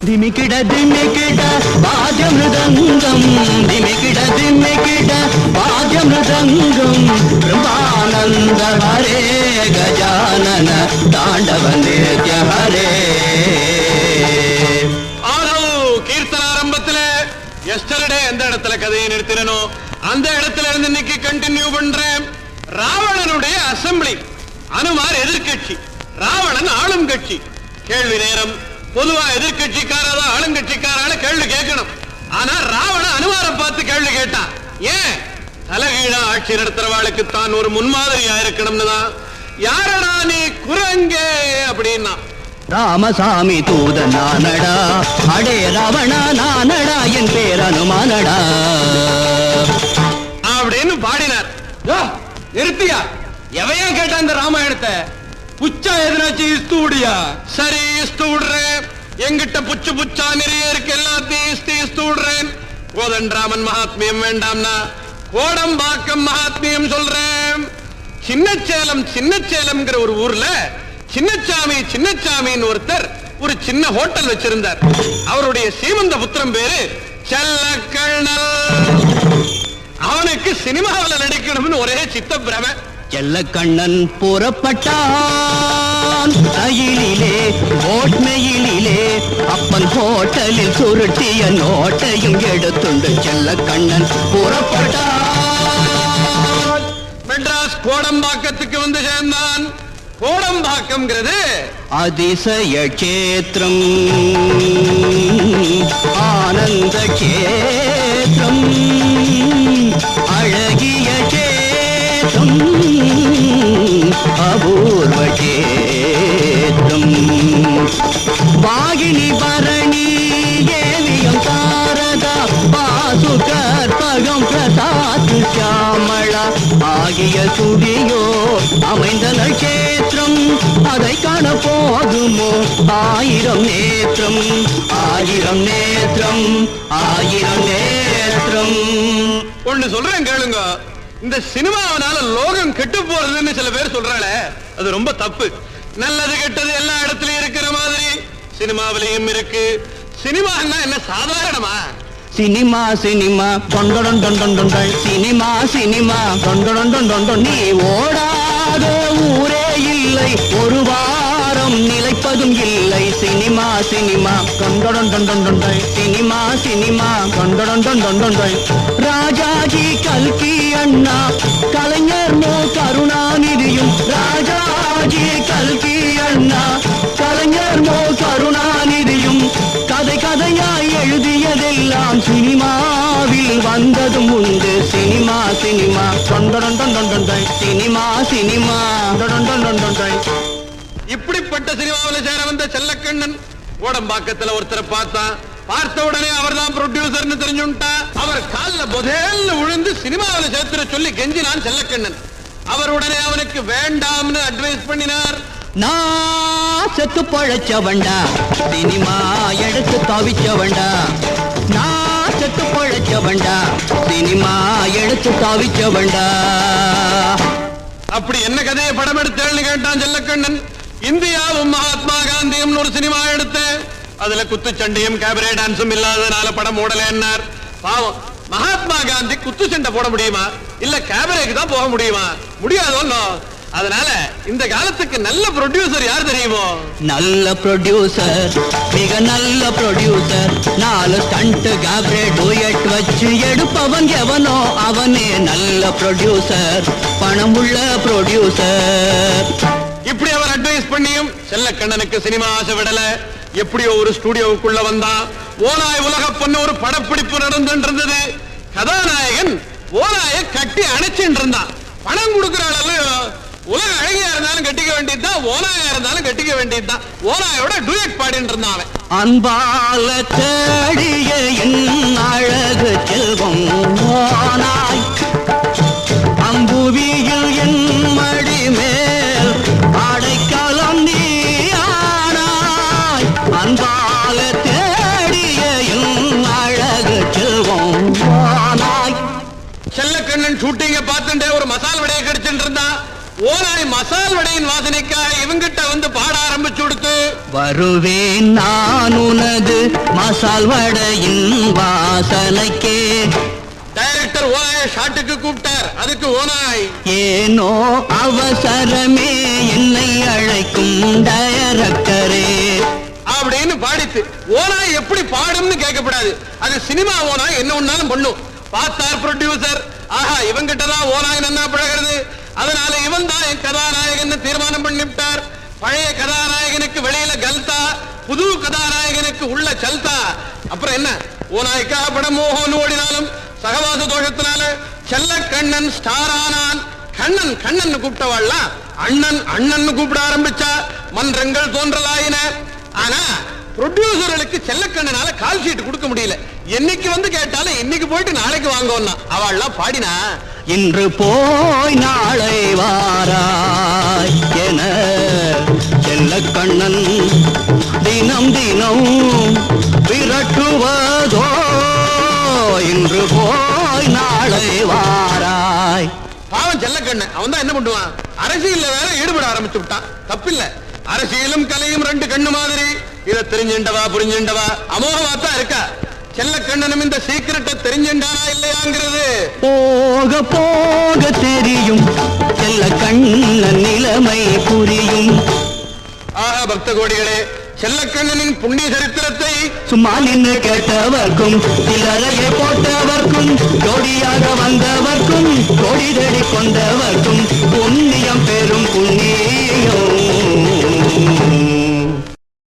ದಿಮಿಕಿಡ ದಿಮಿಕಿಡ ವಾದ್ಯ ಮೃದಂಗಂ ದಿಮಿಕಿಡ ದಿಮಿಕಿಡ ವಾದ್ಯ ಮೃದಂಗಂ ಬ್ರಹ್ಮಾನಂದ ಹರೇ ಗಜಾನನ ತಾಂಡವ ನಿತ್ಯ ಹರೇ. கீர்த்தன ஆரம்பத்துல எஸ்டர்டே எந்த இடத்துல கதையை நிறுத்தினோ அந்த இடத்துல இருந்து இன்னைக்கு கண்டினியூ பண்றேன். ராவணனுடைய அசம்பிளி, அனுமார் எதிர்கட்சி, ராவணன் ஆளும் கட்சி. கேள்வி நேரம். பொதுவா எதிர்கட்சிக்காரா ஆளுங்கட்சிக்காரால கேள்வி கேட்கணும். ஆனா ராவண அனுமாரை பார்த்து கேள்வி கேட்டான். ஏன்? தலைகீழா ஆட்சி நடத்துறவாளுக்கு தான் ஒரு முன்மாதிரியா இருக்கணும்னு தான். யாரடா நீ குரங்கே அப்படின்னா, ராமசாமி தூத நானடா, அடே ராவண நானடா, என் பேர் அனுமானடா அப்படின்னு பாடினார். நிறுத்தியா? எவையா கேட்ட அந்த ராமாயணத்தை? புச்சா எதுனாச்சு இஸ்து விடியா? சரி, இஸ்து விடுறேன். எங்கிட்ட புச்சு புச்சா நிறைய இருக்கு, எல்லாத்தையும் இஸ்து விடுறேன். கோதண்டராமன் மகாத்மியம் வேண்டாம்னா கோடம்பாக்கம் மகாத்மியம் சொல்றேன். சின்னச்சேலம்ங்கிற ஒரு ஊர்ல சின்னச்சாமின்னு ஒருத்தர் ஒரு சின்ன ஹோட்டல் வச்சிருந்தார். அவருடைய சீமந்த புத்திரம் பேரு செல்லக்கண்ணல். அவனுக்கு சினிமாவில் நடிக்கணும்னு ஒரே சித்த பிரமை. செல்லக்கண்ணன் புறப்பட்டான் ரயிலிலே, ஓட்மையிலே. அப்பன் ஹோட்டலில் சுருட்டிய நோட்டையும் எடுத்துண்டு செல்லக்கண்ணன் புறப்பட்டான். மெட்ராஸ் கோடம்பாக்கத்துக்கு வந்து சேர்ந்தான். கோடம்பாக்கம்ங்கிறது அதிசய கேத்திரம், ஆனந்த கேத்திரம், அழகிய கேத்திரம், அபூர்வ கேத்திரம். வாகினி பரணி ஏவியம் சாரதா, வாசு கற்பகம் பிரசாத் சியாமளா ஆகிய சுடியோ அமைந்த நட்சத்திரம். அதை காண போதுமோ ஆயிரம் நேத்திரம், ஆயிரம் நேத்திரம், ஆயிரம் நேத்திரம். ஒண்ணு சொல்றேன் கேளுங்க. இந்த சினிமாவனால லோகம் கெட்டு போறதுன்னு சில பேர் சொல்றாளே, அது ரொம்ப தப்பு. நல்லது கெட்டது எல்லா இடத்துலயும் இருக்கிற மாதிரி சினிமாவிலையும் இருக்கு. சினிமான்னா என்ன சாதாரணமா? சினிமா சினிமா தொண்டொடன் தொண்டொண்டொண்டல், சினிமா சினிமா தொண்டொடன். நீ ஓடாத ஊரே இல்லை, ஒரு வாரம் நிலைப்பதும் இல்லை. சினிமா சினிமா தொண்டொடன் தொண்டொண்டொண்டல், சினிமா சினிமா தொண்டொடன். ராஜாஜி கல்கி அண்ணா, கலைஞர் மோ கருணாநிதியும். ராஜாஜி கல்கி அண்ணா, கலைஞர் மோ கருணாநிதியும் கதை கதையாய் எழுதியதெல்லாம் சினிமாவில் வந்ததும் உண்டு. சினிமா சினிமா தொண்டொடன், சினிமா சினிமா தொண்டொடன். இப்படிப்பட்ட சினிமாவில் சேர வந்த செல்லக்கண்ணன் கோடம்பாக்கத்துல ஒருத்தரை பார்த்தான். பார்த்த உடனே அவர் தான் ப்ரொடியூசர்னு தெரிஞ்சுட்டா. அவர் கால்ல முதல்ல விழுந்து சினிமாவில் சேர்த்துற சொல்லி கெஞ்சினான் செல்லக்கண்ணன். அவர் உடனே அவனுக்கு வேண்டாம்னு அட்வைஸ் பண்ணினார். நான் செத்து பழைச்சவண்டா, சினிமா எடுத்து தவிச்சவண்டா. நான் செத்து பழைச்சவண்டா, சினிமா எடுத்து தவிச்சவண்டா. அப்படி என்ன கதையை படம் எடுத்தேன்னு கேட்டான் செல்லக்கண்ணன். இந்தியாவும் மகாத்மா காந்தியும் ஒரு சினிமா எடுத்தேன். அதுல குத்துச்சண்டையும் கேபரே டான்ஸும் இல்லாதனால படம் ஓடலன்னார். பாவம், மகாத்மா காந்தி குத்துச்சண்டை போட முடியுமா? இல்ல கேபரேக்கு தான் போக முடியுமா? முடியாதோ. அதனால இந்த காலத்துக்கு நல்ல ப்ரொடியூசர் யார் தெரியுமோ? நல்ல ப்ரொடியூசர், மிக நல்ல ப்ரொடியூசர். 4 ஸ்டண்ட் கேபரே டூயட் வச்சு எடுப்பவன் எவனோ அவனே நல்ல ப்ரொடியூசர், பணம் உள்ள ப்ரொடியூசர். இப்படி அவர் அட்வைஸ் பண்ணியும் செல்லக்கண்ணனுக்கு சினிமா ஆசை விடல. எப்படியோ ஒரு ஸ்டுடியோவுக்குள்ள வந்தான். ஓநாய் உலக பொண்ணு ஒரு படப்பிடிப்பு நடந்துட்டு. கதாநாயகன் ஓநாயை கட்டி அணைச்சுட்டு இருந்தான். பணம் கொடுக்கிறாள். உலக அழகியா இருந்தாலும் கட்டிக்க வேண்டியதுதான், ஓநாயா இருந்தாலும் கட்டிக்க வேண்டியதுதான். ஓநாயோட டூயட் பாடிட்டு இருந்தான். அன்பால தேடிய என் அழகு செல்வம் ஓநாய், அம்புவியில் என் மடி மேல் அடைக்கலம் நீ ஆனாய். அன்பால தேடிய என் அழகு செல்வம் ஓநாய். செல்லக்கண்ணன் ஷூட்டிங்க பார்த்துட்டே ஒரு மசால் வடையை கடிச்சுட்டு இருந்தான். ஓனாய் மசால் வடையின் வாசனைக்காக இவங்கிட்ட வந்து பாட ஆரம்பிச்சு கொடுத்து, வருவேன் நான் உனது மசால் வடையின் வாசனைக்கே. டைரக்டர் ஓனாய ஷாட்டுக்கு கூப்பிட்டார், அதுக்கு ஓனாய் ஏனோ அவசரமே என்னை அழைக்கும் டைரக்டரே அப்படின்னு பாடித்து. ஓனாய் எப்படி பாடும்னு கேட்கப்படாது, அது சினிமா ஓனாய் என்ன ஒன்னாலும் பண்ணும். பார்த்தார் ப்ரொடியூசர், ஆஹா இவங்கிட்டதான் ஓனாய் நன்னா பழகிறது, அதனால இவன் தான் என் கதாநாயகன் தீர்மானம் பண்ணிவிட்டார். பழைய கதாநாயகனுக்கு வெளியில கல்தா, புது கதாநாயகனுக்கு உள்ள சல்தா. அப்புறம் என்ன, ஓனாய்க்காக படம் மோகன் ஓடினாலும் சகவாச தோஷத்தினால செல்ல கண்ணன் ஸ்டார் ஆனான். கண்ணன் கண்ணன் கூப்பிட்டவாள்லாம் அண்ணன் அண்ணன் கூப்பிட ஆரம்பிச்சா, மன்றங்கள் தோன்றலாயின. ஆனா ப்ரொடியூசர்களுக்கு செல்லக்கண்ணனால கால் ஷீட் கொடுக்க முடியல. என்னைக்கு வந்து கேட்டாலும் இன்னைக்கு போயிட்டு நாளைக்கு வாங்கோன்னா அவள்லாம் பாடினா. இன்று போய் நாளை வாராய் என செல்லக்கண்ணன் தினம் தினம் விரட்டுவதோ. இன்று போய் நாளை வாராய். பாவம் செல்லக்கண்ணன், அவன் தான் என்ன பண்ணுவான், அரசியல்ல வேற ஈடுபட ஆரம்பிச்சு விட்டான். தப்பில்ல, அரசியலும் கலையும் ரெண்டு கண்ணு மாதிரி. இதை தெரிஞ்சுண்டவா புரிஞ்சுண்டவா அமோகமா தான் இருக்கா. செல்லக்கண்ணனும் இந்த சீக்கிரட்டை தெரிஞ்சுண்டானா இல்லையாங்கிறது போக போக தெரியும், செல்லக்கண்ணன் நிலைமை புரியும். ஆஹா பக்த கோடிகளே, செல்லக்கண்ணனின் புண்ணிய சரித்திரத்தை சும்மா நின்று கேட்டவர்க்கும் சிலரையை போட்டவர்க்கும் ஜோடியாக வந்தவர்க்கும் கோடி தேடி கொண்டவர்க்கும் புண்ணியம் பெரும் புண்ணியம்.